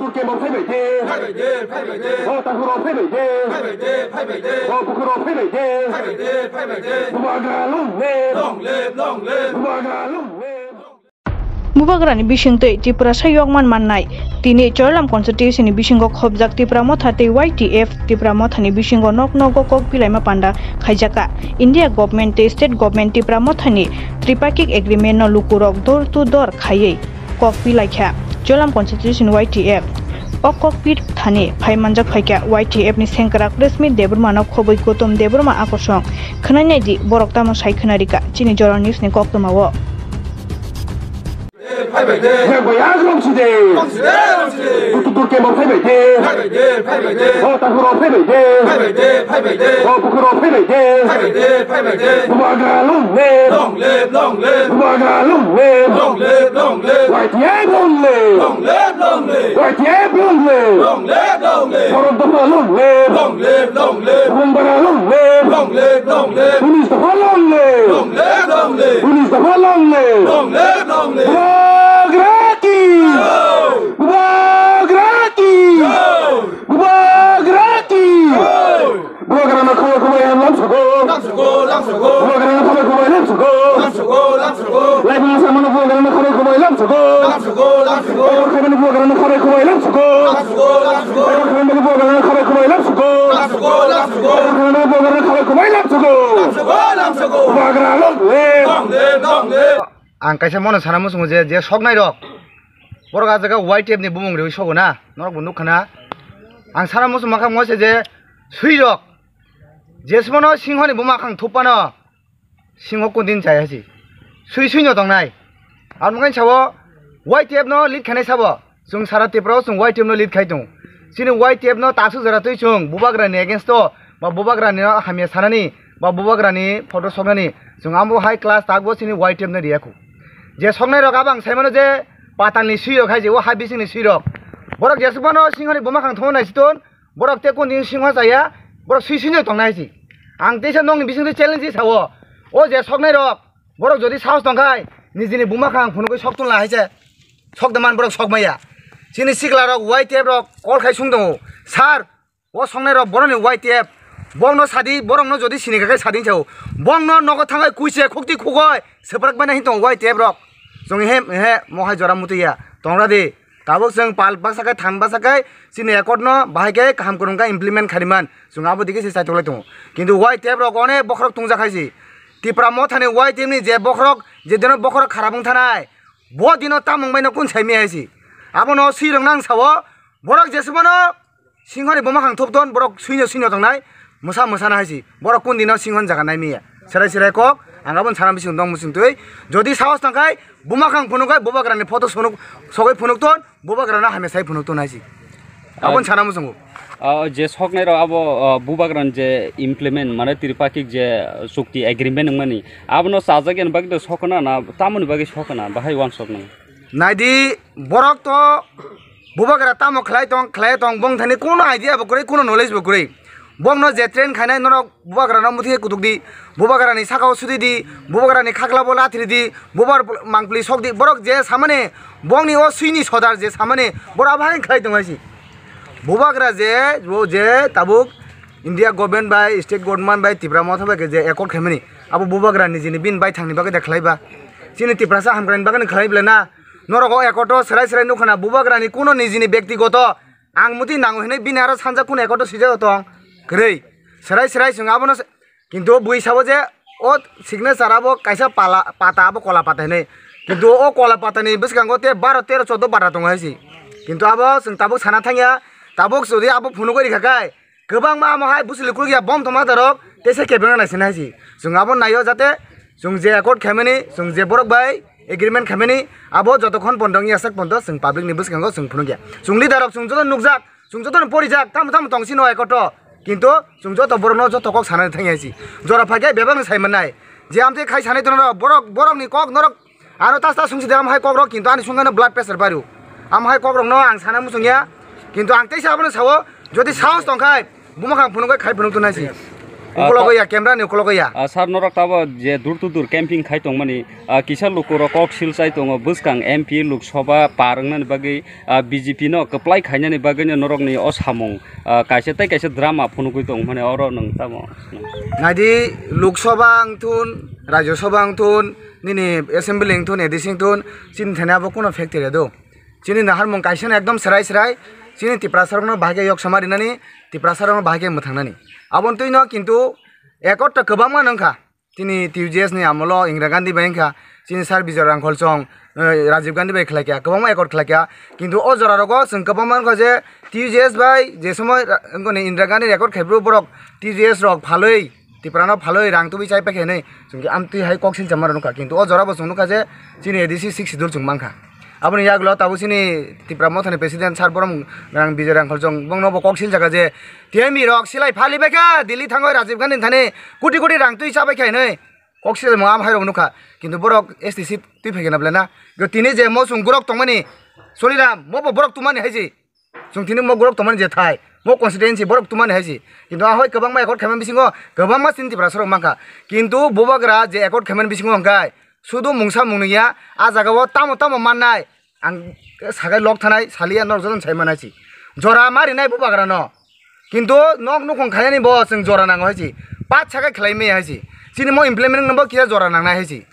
Turkemo Paybayde, Otahuro Paybayde, Opukuro Paybayde, Bubaga long live, Bubaga long live. Bubagrani bisingtei Tripura sayokman mannai tini Choralam constitution ni bisingo khobjak Tripura mothate YTF Tripura mothani bisingo nok kok pilaima panda khaijaka India government te state government Tripura mothani tripartite agreement no lukurok door to door khayei kok pilaikha Choralam constitution YTF ok pit thane phai manjak phaika YTF ni sengkara resmi deburma no khoboi gotom deburma akosong khnanai di borok tamo sai khnarika chini Joran news ni kok tomawo Voyage today. Turkemo Paybayde, Otahuro Paybayde, Opukuro Paybayde, Bubaga long live, Bubaga long live, YTF long live, YTF long live, Toronto long live, Bumbara long live, who needs the whole long live, who needs the whole long live. Ang kaisa mono sana musung je sok nai rok borok a jaga YTF ni bumung re sogo na norok bunduk khana ang sana musung makha mose je sui rok jesmono singho ni buma khang thopano singho kondin jai hasi sui no dong nai ar mungai sabo YTF no lead khanai sabo jung sara Tripura jung YTF no lead khai tung sini YTF no tasu jara tui chung bubagra ni against to ba bubagra ni hamia sanani ba bubagra ni photo sognani jung ambo high class tagbo sini YTF no riaku je songnai rok abang saimano je patanni suirok haije o habisingni suirok borok jesbano singhoni buma khang thonai siton borok te kon din singha jaya borok suisinyo tongnai si ang teisa nongni bisingni challenge sawo o je songnai rok borok jodi saus tongkai nijini buma khang phunukoi soktun la haise sokdaman borok sokmaya sini sikla rok YTF rok kol khai sungdongo sar o songnai rok boroni YTF bongno sadi borokno jodi sinikakai sading chau bongno nogo thangai kuise khokti khogoi seprak bana hitong YTF rok jong he mohai jora mutiya tongra de tabok jong pal basakai thang basakai sini accord no bahai kaham kurungka implement khariman jong abo dike se sai tolai tong kintu YTF rok one bokrok tungja khaisi Tripura mothani YTF ni je bokrok je dino bokrok kharabung thanai bo dino tamung baino kun saimi haisi abono sirong nang sawo borok jesmono singhoni boma khang thopton borok suino tongnai musa na haisi borok kun dino singhon jaga nai miya serai kok angabon sana bising dong musing tui jodi sawas tangkai bumakang punukai bubagrani photo sonuk sogai punuk ton bubagrana hamesai punuk ton haisi abon sana musungu je soknai ro abo bubagran je implement mane tripartite je sukti agreement mani abono sajagen bagde sokna na tamuni bagi sokna bahai wan sokna naidi borok to bubagra tamo khlai tong bong thani kono idea bokure kono knowledge bokure bongno je train khainai norok bubagra na muthi kutukdi bubagra ni sakao sudi di bubagra ni khakla bola athri di bubar mangpli sokdi borok je samane bongni o suini sodar je samane bora bhai khai dongasi bubagra je tabuk India government by state government by Tripura mothoba ke je accord khamani abo bubagra ni jini bin bai thangni bagai dekhlaiba sini Tripura sa hamgran bagan khlaibla na norok accord to serai nukhana bubagra ni kono nijini byaktigoto ang muti nango hene bin aro sanja kun accord to sija tong grei serai jong abono kintu bui sabo je o signature abo kaisa pata abo kola pata hene kintu o kola pata ni biskango te 12 13 14 bara tong haisi kintu abo jong tabuk sana thangya tabuk jodi abo phunugoi rikhakai gobang ma mahai busilikul ya bom toma darok tese kebena naisina haisi jong abo nayo jate jong je accord khamani jong je borok bai agreement khamani abo jotokhon pondong yasak pondo jong public ni biskango jong phunugya jong leader jong joto nukjak jong joto porijak tam tongsi no accord to কিন্তু जों जत बरनो जत कक सानानै थांयासि जरा फागे बेबां साइमनाय जे आमते खाइ सानै दन बरक नि कक नरक आरो तास्ता सुंसि दाम हाय कक रक किन्तु आनि सुंगानो ब्लाड प्रेसार बारु आम हाय कक रक न आं साना मुसुंगिया किन्तु आं तैसा आबनो सावो जदि साहस दंखाय बुमाखां फुनुगाय खाइ फुनुग तनासि ukologoya camera ni ukologoya sar norok tabo je dur tu dur camping khai tong mani kisa lukuro kok silsai tongo buskang MP luk soba parangna bagi BJP no keplai khanya ni bagi norok ni osamong kaisa tai kaisa drama phunukui tong mane oro nang tamo ngadi luk soba angtun rajya soba angtun nini assembly angtun edising tun sin thana bo kono factory do chini nahar mong kaisa na ekdom serai serai chini tiprasar no bhage yok samari nani tiprasar no bhage muthangani abon tui no kintu ekot ta kobama nangkha tini TUGS ni amolo Indira Gandhi bangkha chini sar Bijay Rangkhol chong Rajiv Gandhi bai khlakya kobama ekot khlakya kintu o jora rogo sing kobama ko je TUGS bai je somoy ngoni Indira Gandhi ekot khaibru borok TUGS rok bhaloi tiprano bhaloi rang tubi chai pakhe nei sungki amti hai koksil chamar nukha kintu o jora bo sungnuka je chini ADC 6 sidul chung mangkha aboni yaglo tabu sini tipra mothani president sar borom rang Bijay Rangkhol chong bongno bo koksil jaga je TMI rok silai phali beka Delhi thangoi Rajiv Gandhi thane koটি koটি rang tui chabai khai nei koksil mo am hairo nukha kintu borok STC tui phegena blena go tini je mo sung gorok tongmani soliram mo bo borok tumani haiji sung tini mo gorok tongmani je thai mo constituency borok tumani haiji kintu ahoi kobang ma ekot khamen bisingo kobang ma sin tipra sorok mangkha kintu bobagra je ekot khamen bisingo angkai sudu mungsa mungniya a jagao tamo tamo mannai ang sagai lok thanai salia norjon sai manasi jora mari nai bobagra no kintu nok nukong khayani bo sing jora nang haiji pat sagai khlai me haiji chini mo implement number kia jora nang na haiji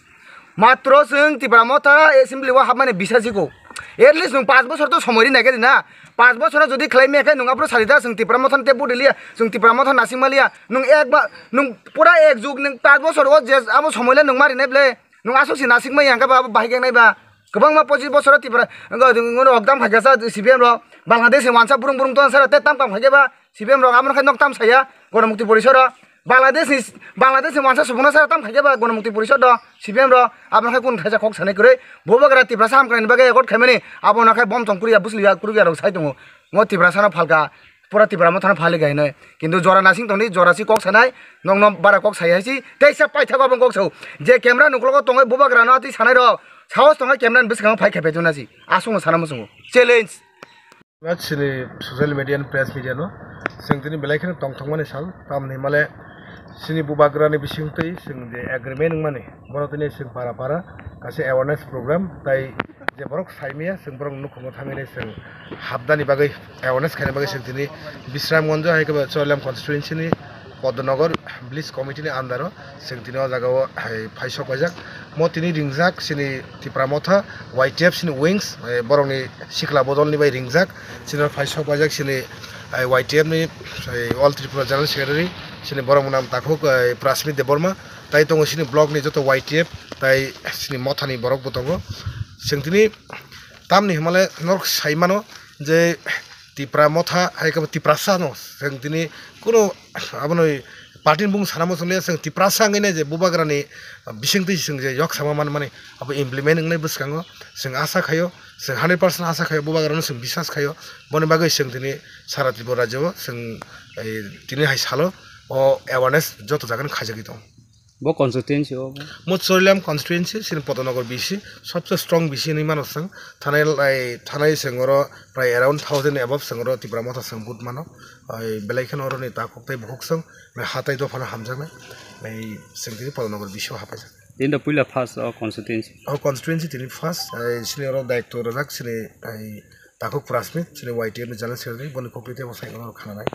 matro sing tipra motha assembly wa habmane bisasi ko at least nung 5 বছর তো সময় নাগে না 5 বছর যদি claim একে নঙ্গাপ্র সারিদা song tipra mothon tepu dilia sung tipra mothon nasimmalia nung ekba nung pura ek jug nung 5 বছর o je abo somoyla nung mari neble nung asosi nasikmai angka ba bahigeng nai ba kobang ma 25 বছর tipra ngono okdam phagasa CPM ro Bangladesh wansa burung burung ton sara te tam kam phage ba CPM ro amon khai noktam saya Ganamukti Porishod Bangladesh wansa subuna sara tam phage ba Ganamukti Porishod CPM ro amon khai kun khaja khok sane kore bobagra tipra sam krain bage ekot khamani abon khai bom tong kuriya busliya kuruya ro sai tongo mo tipra sana phalka pura tipra mothana phali gai noi kintu jora nasing tongni jora si kok sanai nongno bara kok sai haisi teisa paitha ko kok sau je camera nuklo tongai bobagra na ti sanai ro saos tongai camera biskang phai khape jonasi asung sana musungo challenge Actually, social media and press media no, singtini belaikan tong mane sal, tam ni male, sini bubagra ni bisingtui, sing the agreement mane, borotini sing para, kasi awareness program, tai je borok saimia, sing borok nukumo thamine sing habda ni bagai awareness kane bagai singtini Bisram Gonjo hai ke Cholam constituency ni Podnagar Bliss committee ni andaro, singtini o jagao phaisok bajak, mo tini ringjak sini tipra motha YTF sini wings borong ni sikla bodol ni bai ringjak sini phaisok bajak sini YTF ni all Tripura general secretary sini borong nam takhok Prasmit Deborma tai tongo sini blog ni joto YTF tai sini motha ni borok botongo singtini tamni himale nork saimano je tipra motha hai ka tipra sano singtini kuno abonoi partin bung sanamo sole sing tipra sangene je bubagrani bisingti sing je yok samaman mane abo implement ngai buskango sing asa khayo sing 100% asa khayo bubagrani sing bisas khayo bone bagai sing tini sara tripura jo sing tini hai salo o awareness joto jagan khajagi to bo constituency o mo Cholam constituency sin Podnagar BC सबसे strong BC ni mano sang thanai sengoro pray around 1000 above sengoro tipra motha sang but mano belaikan oro ni takok tai bhok sang me hatai do phana hamjang mai sengti Podnagar BC hapai in the puila first constituency our constituency tini first sini oro director rak sini takok Prasmit sini YTF ni general secretary boni kopite bosai oro khana nai